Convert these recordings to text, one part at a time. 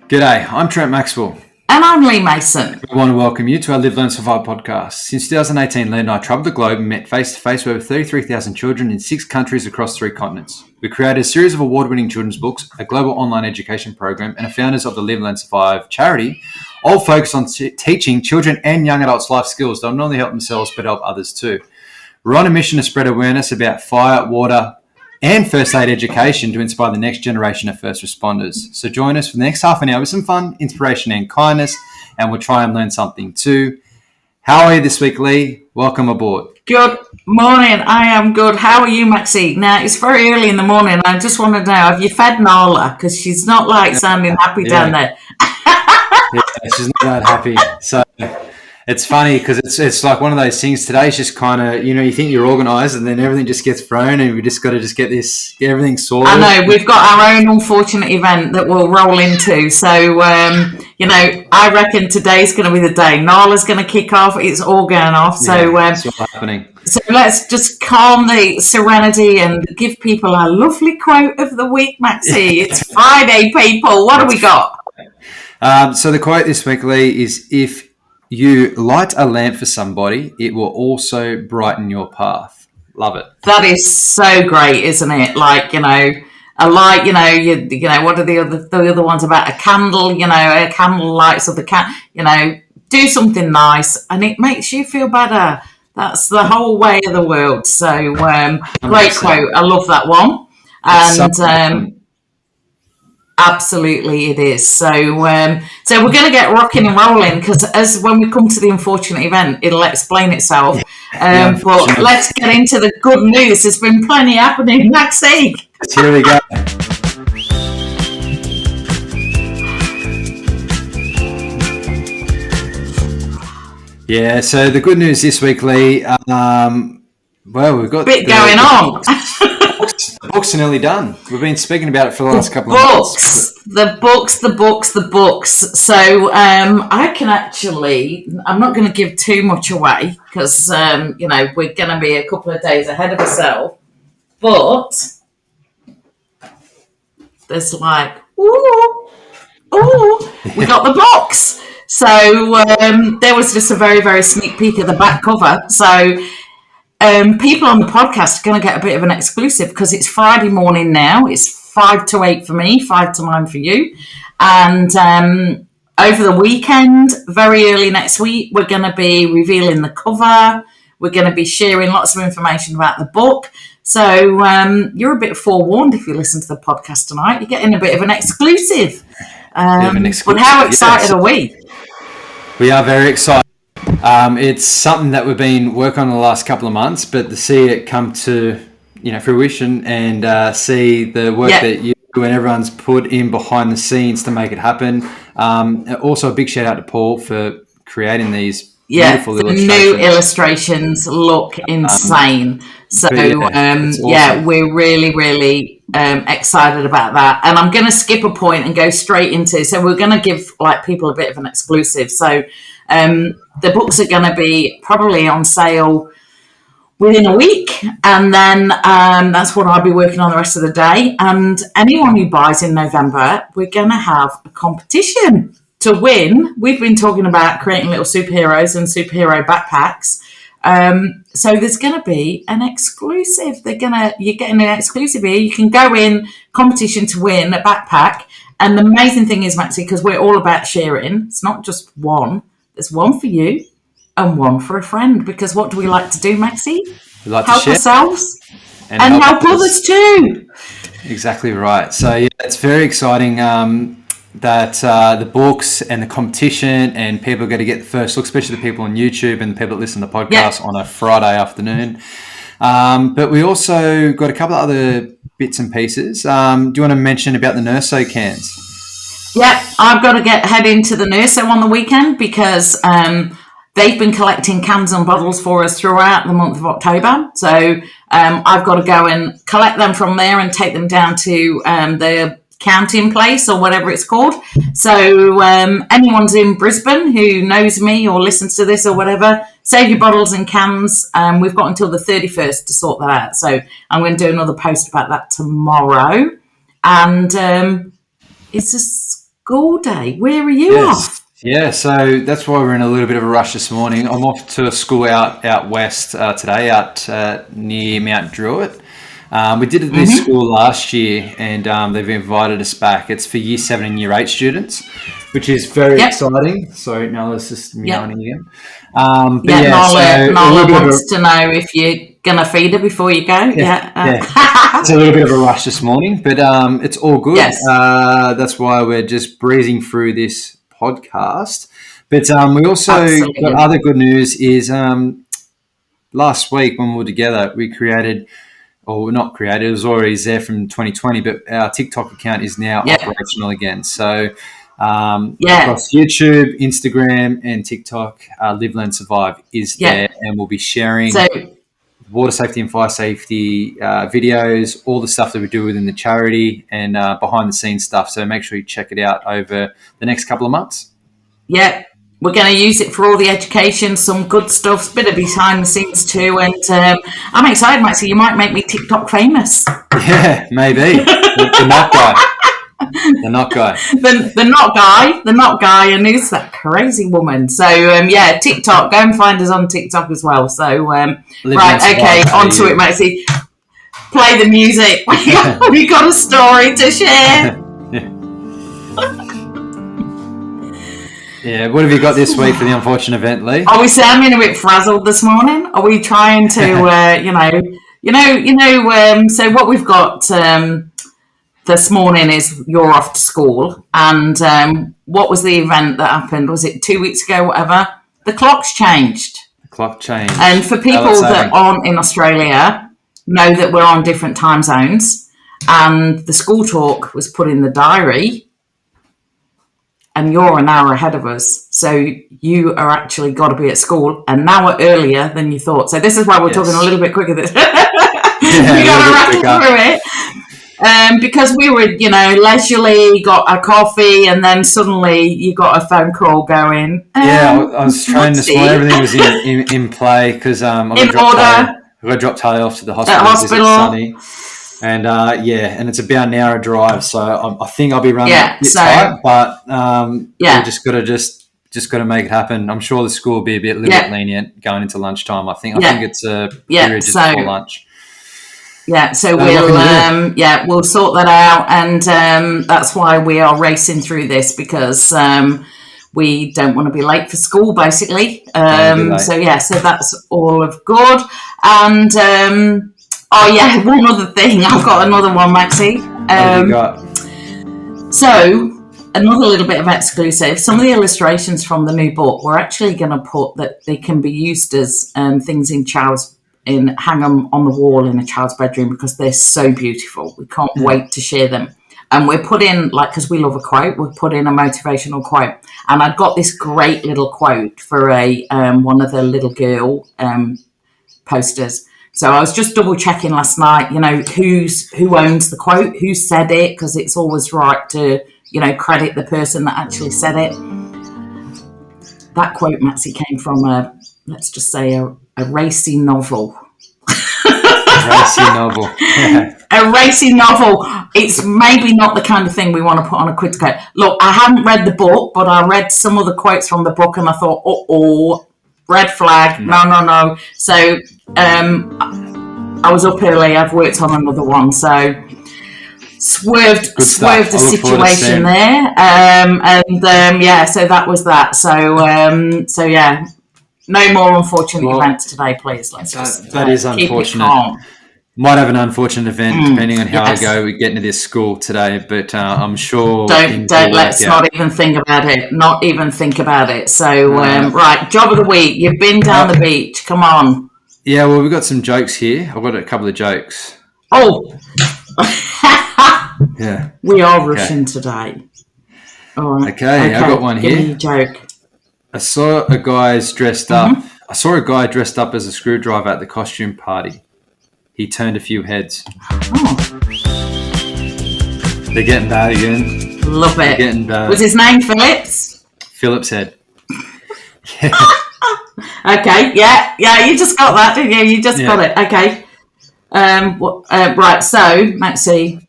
G'day, I'm Trent Maxwell. And I'm Lee Mason. We want to welcome you to our Live, Learn, Survive podcast. Since 2018, Lee and I travelled the globe and met face-to-face with over 33,000 children in 6 countries across 3 continents. We created a series of award-winning children's books, a global online education program, and are founders of the Live, Learn, Survive charity, all focused on teaching children and young adults life skills that not only help themselves but help others too. We're on a mission to spread awareness about fire, water, and first aid education to inspire the next generation of first responders. So join us for the next half an hour with some fun, inspiration and kindness, and we'll try and learn something too. How are you this week, Lee? Welcome aboard. Good morning. I am good. How are you, Maxi? Now, it's very early in the morning. I just want to know, have you fed Nala? Because she's not sounding happy down there. Yeah, she's not that happy. So it's funny because it's like one of those things. Today's just kind of, you think you're organised and then everything just gets thrown and we just got to get everything sorted. I know, we've got our own unfortunate event that we'll roll into. So, I reckon today's going to be the day. Nala's going to kick off. It's all going off. So, it's all happening. So let's just calm the serenity and give people a lovely quote of the week, Maxi. It's Friday, people. What do we got? So the quote this week, Lee, is if you light a lamp for somebody, it will also brighten your path. Love it. That is so great, isn't it? A light, what are the other ones about? A candle, a candle lights up the do something nice and it makes you feel better. That's the whole way of the world. So, great quote. I love that one. And, absolutely, it is. So we're going to get rocking and rolling because when we come to the unfortunate event, it'll explain itself. But let's get into the good news. There's been plenty happening. Maxi. Here we go. Yeah. So the good news this week, Lee. We've got a bit going on. The books are nearly done. We've been speaking about it for the last couple of months. The books. So I can I'm not going to give too much away because, we're going to be a couple of days ahead of ourselves. But there's we got the box. So there was just a very, very sneak peek of the back cover. So people on the podcast are going to get a bit of an exclusive because it's Friday morning now. It's 5 to 8 for me, 5 to 9 for you. And over the weekend, very early next week, we're going to be revealing the cover. We're going to be sharing lots of information about the book. So you're a bit forewarned if you listen to the podcast tonight. You're getting a bit of an exclusive. But how excited are we? We are very excited. It's something that we've been working on the last couple of months, but to see it come to fruition and see the work that you and everyone's put in behind the scenes to make it happen. Also, a big shout out to Paul for creating these beautiful illustrations. New illustrations look insane. We're really, really excited about that. And I'm going to skip a point and go straight into. So we're going to give people a bit of an exclusive. So the books are going to be probably on sale within a week, and then that's what I'll be working on the rest of the day. And anyone who buys in November, we're going to have a competition to win. We've been talking about creating little superheroes and superhero backpacks. So there's going to be an exclusive. You're getting an exclusive here. You can go in competition to win a backpack. And the amazing thing is, Maxi, because we're all about sharing, it's not just one. There's one for you and one for a friend. Because what do we like to do, Maxi? We like help to share ourselves and help others too. Exactly right. So it's very exciting that the books and the competition and people are going to get the first look, especially the people on YouTube and the people that listen to the podcast on a Friday afternoon. But we also got a couple of other bits and pieces. Do you want to mention about the Nurso cans? Yeah, I've got to head into the Nurso on the weekend because they've been collecting cans and bottles for us throughout the month of October. So I've got to go and collect them from there and take them down to the counting place or whatever it's called. So anyone's in Brisbane who knows me or listens to this or whatever, save your bottles and cans. We've got until the 31st to sort that out. So I'm going to do another post about that tomorrow. And it's just school day. Where are you off? Yeah, so that's why we're in a little bit of a rush this morning. I'm off to a school out west today, out near Mount Druitt. We did it at this school last year, and they've invited us back. It's for Year 7 and Year 8 students, which is very exciting. Sorry, Nala's just meowing again. Nala wants to know if you're going to feed her before you go. It's a little bit of a rush this morning, but it's all good. Yes. That's why we're just breezing through this podcast. But we also got other good news is last week when we were together, we created, or not created, it was already there from 2020, but our TikTok account is now operational again. So across YouTube, Instagram, and TikTok, Live, Learn, Survive is there, and we'll be sharing water safety and fire safety videos, all the stuff that we do within the charity, and behind the scenes stuff. So make sure you check it out over the next couple of months. Yeah. We're going to use it for all the education, some good stuff, a bit of behind the scenes too. And I'm excited, Maxi. You might make me TikTok famous. Yeah, maybe. The not guy. The not guy. The not guy, and who's that crazy woman? So, TikTok. Go and find us on TikTok as well. So, on to it, Maxi. Play the music. We got a story to share. Yeah, what have you got this week for the unfortunate event, Lee? Are we sounding a bit frazzled this morning? Are we trying to, so what we've got this morning is you're off to school, and what was the event that happened? Was it 2 weeks ago, whatever? The clock's changed. The clock changed. And for people that aren't in Australia, know that we're on different time zones, and the school talk was put in the diary, and you're an hour ahead of us. So you are actually got to be at school an hour earlier than you thought. So this is why we're talking a little bit quicker. We got to rattle through it. Because we were, leisurely, got a coffee, and then suddenly you got a phone call going. I was trying this morning. Everything was in play because I got to drop Taylor off to the hospital. Sunny. And and it's about an hour drive, so I think I'll be running a bit tight, but we just got to make it happen. I'm sure the school will be a little bit lenient going into lunchtime. I think it's a period just before lunch. Yeah, so we'll sort that out, and that's why we are racing through this, because we don't want to be late for school, basically. So that's all of good, and. One other thing. I've got another one, Maxi. What have you got? So, another little bit of exclusive. Some of the illustrations from the new book, we're actually going to put that they can be used as things hang them on the wall in a child's bedroom, because they're so beautiful. We can't wait to share them. And we're putting, because we love a quote, we've put in a motivational quote. And I've got this great little quote for one of the little girl posters. So I was just double checking last night, who owns the quote, who said it, because it's always right to, credit the person that actually said it. That quote, Maxi, came from a racy novel. Racy novel. A racy novel. It's maybe not the kind of thing we want to put on a quiz quote. Look, I haven't read the book, but I read some of the quotes from the book, and I thought, red flag. No. So I was up early. I've worked on another one. So swerved the situation there. So that was that. So no more unfortunate events today, please. That is unfortunate. Might have an unfortunate event depending on how I go. We get into this school today, but I'm sure. Let's not even think about it. Not even think about it. So, right, job of the week. You've been down the beach. Come on. Yeah, well, we've got some jokes here. I've got a couple of jokes. Oh. Yeah. We are rushing today. All right. Okay, I've got one here. Give me a joke. I saw a guy dressed up. I saw a guy dressed up as a screwdriver at the costume party. He turned a few heads. Oh. They're getting bad again. Love it. They're getting bad. Was his name Phillips? Phillips head. Okay, yeah, you just got that, didn't you? You just got it. Okay. Right, so, Maxi,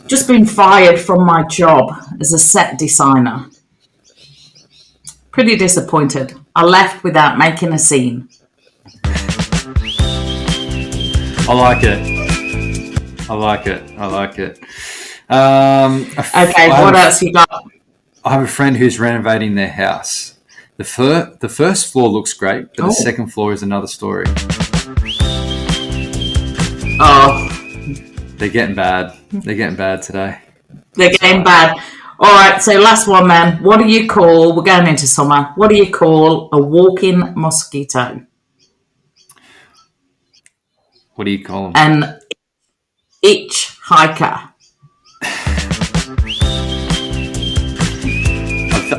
Just been fired from my job as a set designer. Pretty disappointed. I left without making a scene. I like it. I like it. I like it. Okay, what else you got? I have a friend who's renovating their house. The first floor looks great, but the second floor is another story. Oh, they're getting bad. They're getting bad today. They're getting bad. All right, so last one, man. What do you call? We're going into summer. What do you call a walking mosquito? What do you call them? An hitchhiker.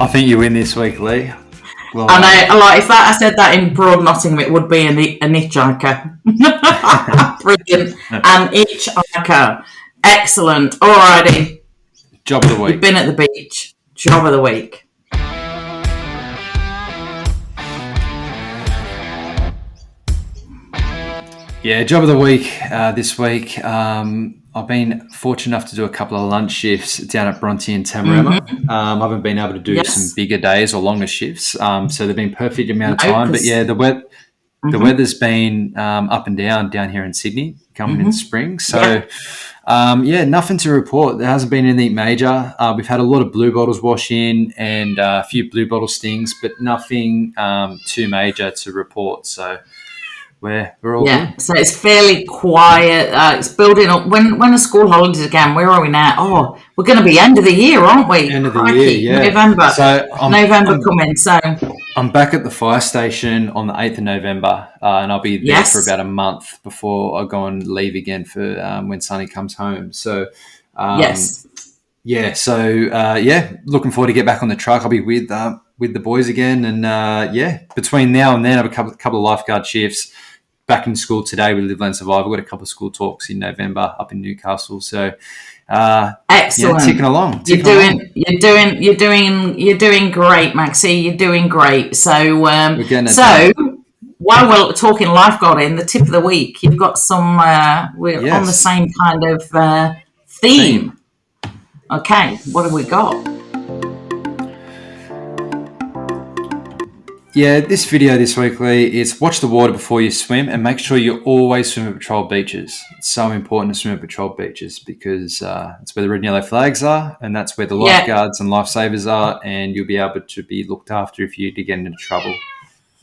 I think you win this week, Lee. Well, I know. Like if I said that in broad Nottingham, it would be an hitchhiker. Brilliant. An hitchhiker. Excellent. All righty. Job of the week. You've been at the beach. Job of the week. Yeah, job of the week this week. I've been fortunate enough to do a couple of lunch shifts down at Bronte and Tamarama. I haven't been able to do some bigger days or longer shifts, so they've been perfect amount of time. But yeah, the weather's been up and down here in Sydney coming in spring. So nothing to report. There hasn't been anything major. We've had a lot of blue bottles wash in and a few blue bottle stings, but nothing too major to report. So we're all good. So it's fairly quiet. It's building up. When the school holidays again, where are we now? Oh, we're going to be end of the year, aren't we? End of the year, yeah. November. So November coming. So I'm back at the fire station on the 8th of November, and I'll be there for about a month before I go and leave again for when Sonny comes home. So looking forward to get back on the truck. I'll be with the boys again, and between now and then, I have a couple of lifeguard shifts. Back in school today with Live, Learn, Survive. We've got a couple of school talks in November up in Newcastle. So, excellent. Ticking along. You're doing great, Maxi. You're doing great. So, while we're talking lifeguarding, the tip of the week, you've got some. We're on the same kind of theme. Okay, what have we got? Yeah, this video this week, Lee, is watch the water before you swim and make sure you always swim at patrolled beaches. It's so important to swim at patrolled beaches because it's where the red and yellow flags are, and that's where the lifeguards and lifesavers are, and you'll be able to be looked after if you do get into trouble.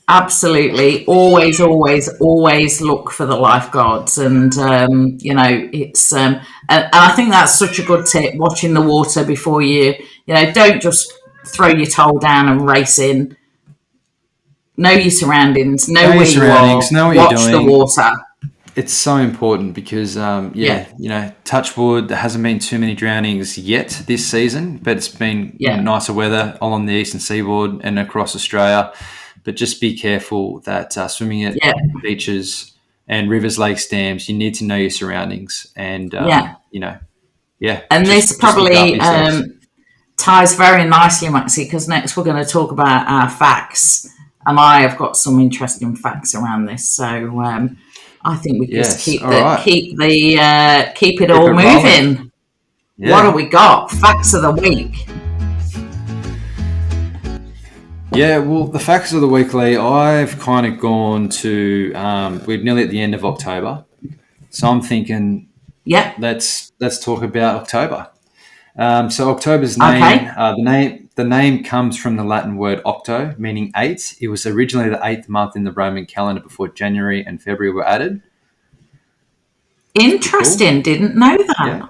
Absolutely. Always, always, always look for the lifeguards. And, it's, and I think that's such a good tip, watching the water before you don't just throw your towel down and race in. Know your surroundings, know where you are, know what watch you're doing. The water. It's so important because, touch wood, there hasn't been too many drownings yet this season, but it's been nicer weather along the eastern seaboard and across Australia. But just be careful that swimming at beaches and rivers, lakes, dams, you need to know your surroundings. And, And this probably ties very nicely, Maxi, because next we're going to talk about our facts. And I have got some interesting facts around this, so I think we just keep it all moving. Yeah. What have we got? Facts of the week. Yeah, well, the facts of the week, Lee, I've kind of gone to. We're nearly at the end of October, so I'm thinking, let's talk about October. So October's name, the name comes from the Latin word octo, meaning 8. It was originally the 8th month in the Roman calendar before January and February were added. Interesting. Cool. Didn't know that.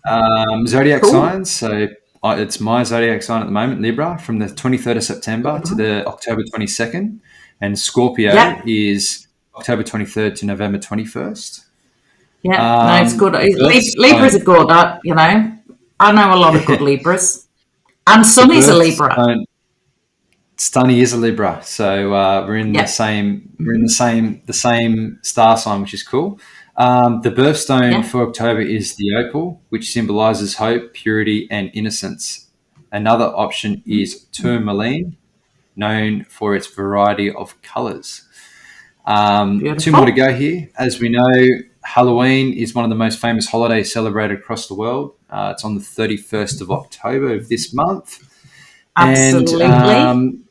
Yeah. Zodiac signs. So it's my zodiac sign at the moment, Libra, from the 23rd of September to the October 22nd. And Scorpio is October 23rd to November 21st. Yeah, it's good. Libras are good, I know a lot of good Libras. And Sunny's a Libra. Sunny is a Libra, so we're in the same star sign, which is cool. The birthstone for October is the opal, which symbolises hope, purity, and innocence. Another option is tourmaline, known for its variety of colours. 2 more to go here. As we know, Halloween is one of the most famous holidays celebrated across the world. It's on the 31st of October of this month. Absolutely. And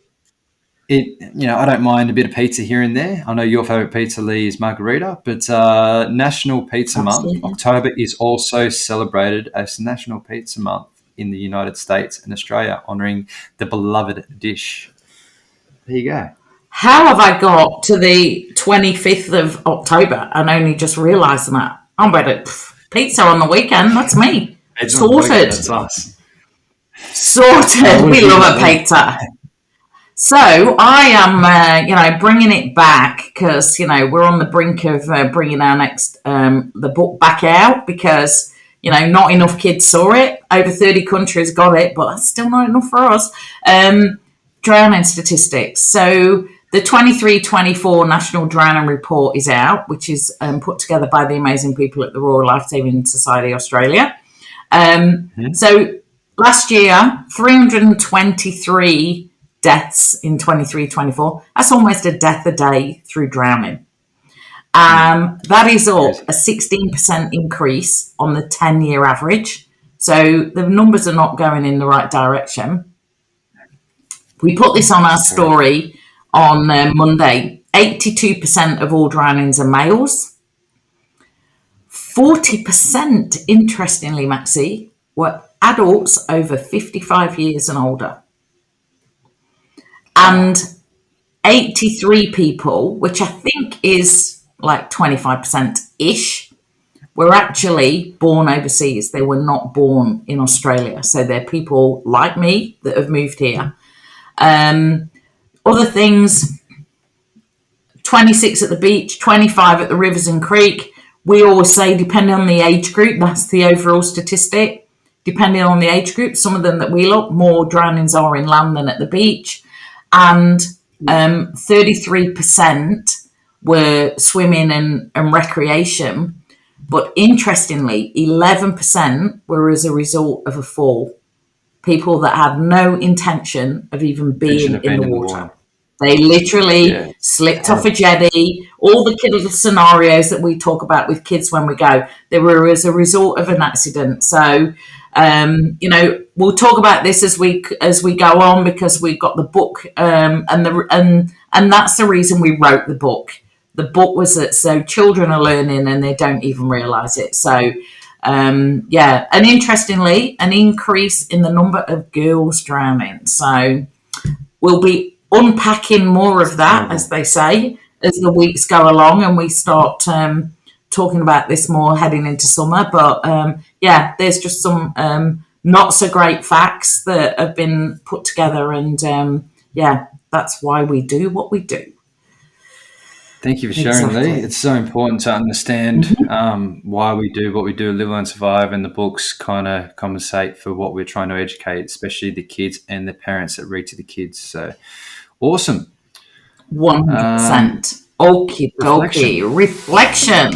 I don't mind a bit of pizza here and there. I know your favorite pizza, Lee, is margarita, but National Pizza Absolutely. Month, October, is also celebrated as National Pizza Month in the United States and Australia, honouring the beloved dish. There you go. How have I got to the 25th of October and only just realised that? I'm better. Pizza on the weekend, that's me. Sorted. That's us. Sorted. We love a pizza. So I am, bringing it back because, we're on the brink of bringing our next, the book back out because, not enough kids saw it. Over 30 countries got it, but that's still not enough for us. Drowning statistics. So the 23-24 National Drowning Report is out, which is put together by the amazing people at the Royal Lifesaving Society Australia. So last year, 323 deaths in 23-24. That's almost a death a day through drowning. That is up a 16% increase on the 10-year average. So the numbers are not going in the right direction. We put this on our story on Monday. 82% of all drownings are males. 40%, interestingly, Maxi, were adults over 55 years and older. And 83 people, which I think is like 25%-ish, were actually born overseas. They were not born in Australia. So they're people like me that have moved here. Other things, 26 at the beach, 25 at the rivers and creek. We always say, depending on the age group, that's the overall statistic. Depending on the age group, some of them that we look, more drownings are in land than at the beach. And 33% were swimming and recreation. But interestingly, 11% were as a result of a fall. People that had no intention of even being in the water. They literally slipped off a jetty. All the little scenarios that we talk about with kids when we go, they were as a result of an accident. So, we'll talk about this as we go on because we've got the book, and that's the reason we wrote the book. The book was that so children are learning and they don't even realise it. So, and interestingly, an increase in the number of girls drowning. So, we'll be unpacking more of that, as they say, as the weeks go along and we start talking about this more heading into summer. But there's just some not so great facts that have been put together, and that's why we do what we do. Thank you for sharing, Lee. It's so important to understand why we do what we do, Live, Learn, Survive, and the books kind of compensate for what we're trying to educate, especially the kids and the parents that read to the kids. So awesome. 100%. Okie dokie. Reflection.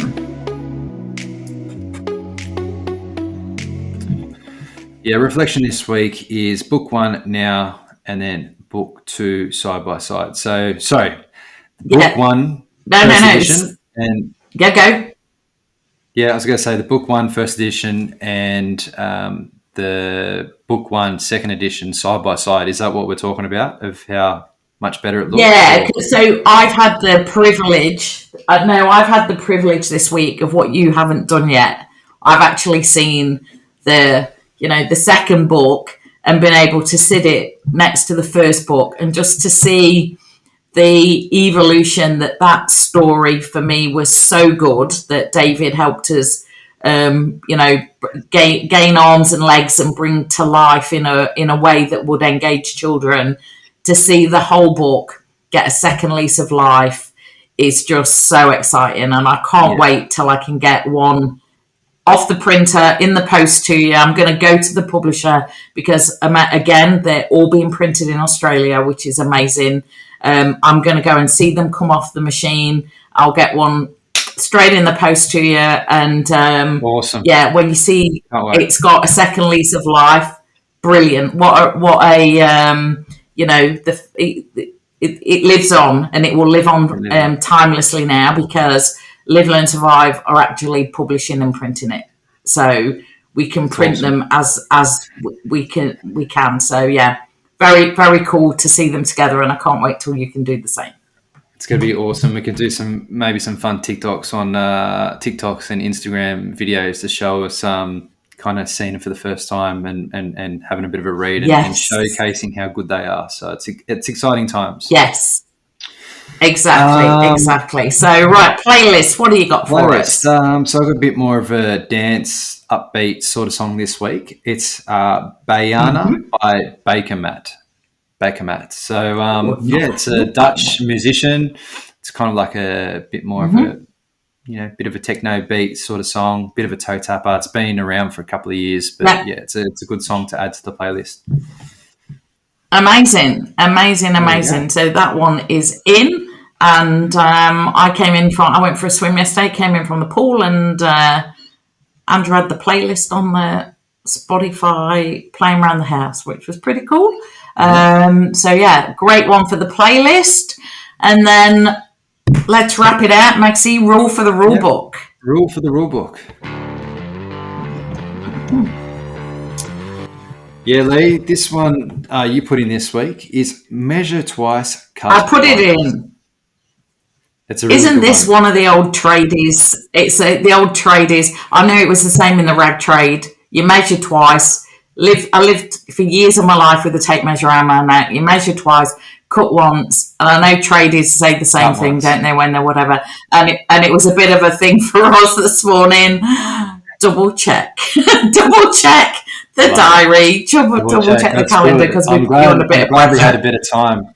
Yeah, reflection this week is book 1 now and then book 2 side by side. So, sorry, book 1 first edition and go. Yeah, I was going to say the book 1 first edition and the book 1 second edition side by side. Is that what we're talking about? Of how much better it looks? Yeah. So I've had the privilege. I've had the privilege this week of what you haven't done yet. I've actually seen the second book and been able to sit it next to the first book and just to see the evolution that story for me was so good that David helped us, gain arms and legs and bring to life in a way that would engage children. To see the whole book get a second lease of life is just so exciting, and I can't wait till I can get one off the printer in the post to you. I'm going to go to the publisher because, again, they're all being printed in Australia, which is amazing. I'm going to go and see them come off the machine. I'll get one straight in the post to you. And awesome. Yeah, when you see it's got a second lease of life, brilliant. It lives on, and it will live on timelessly now because Live, Learn, Survive are actually publishing and printing it. So we can print them as we can. So yeah, very, very cool to see them together, and I can't wait till you can do the same. It's going to be awesome. We can do maybe some fun TikToks on TikToks and Instagram videos to show us kind of seeing it for the first time and having a bit of a read and showcasing how good they are. So it's exciting times. Yes, exactly. So right, playlist. What do you got for us? So I've got a bit more of a dance, upbeat sort of song this week. It's Bayana by Baker Matt. So it's a Dutch musician. It's kind of like a bit more of a bit of a techno beat sort of song, bit of a toe tapper. It's been around for a couple of years, but it's a good song to add to the playlist. Amazing. So that one is in, and I went for a swim yesterday, came in from the pool, and Andrew had the playlist on the Spotify playing around the house, which was pretty cool. So yeah, great one for the playlist. And then let's wrap it out, Maxi. Rule for the rule book. Rule for the rule book. Yeah, Lee, this one you put in this week is measure twice, cut I put twice. it in. It's a really Isn't good this one of the old tradies? It's the old tradies. I know it was the same in the rag trade. You measure twice. I lived for years of my life with a tape measure hammer. Now you measure twice, cut once, and I know tradies say the same thing, don't they? When they're whatever, and it was a bit of a thing for us this morning. Double check the diary. Double check the calendar because we've got a bit. I'm glad we had a bit of time.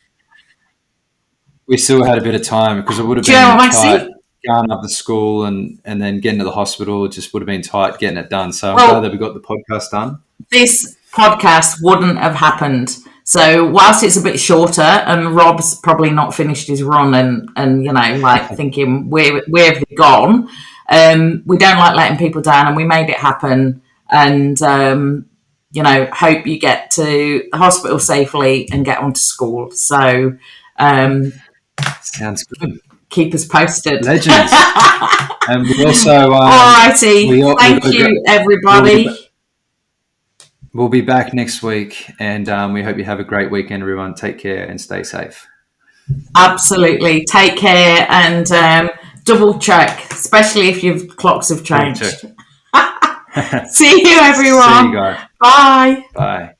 We still had a bit of time because it would have been tight going up to school and then getting to the hospital. It just would have been tight getting it done. So I'm glad that we got the podcast done. This podcast wouldn't have happened. So whilst it's a bit shorter and Rob's probably not finished his run and thinking, where have they gone? We don't like letting people down, and we made it happen. And, hope you get to the hospital safely and get onto school. So sounds good. Keep us posted. Legends. And we also... Alrighty. Thank you, everybody. We'll be back next week, and we hope you have a great weekend, everyone. Take care and stay safe. Absolutely. Take care and double check, especially if your clocks have changed. See you, everyone. See you guys. Bye. Bye.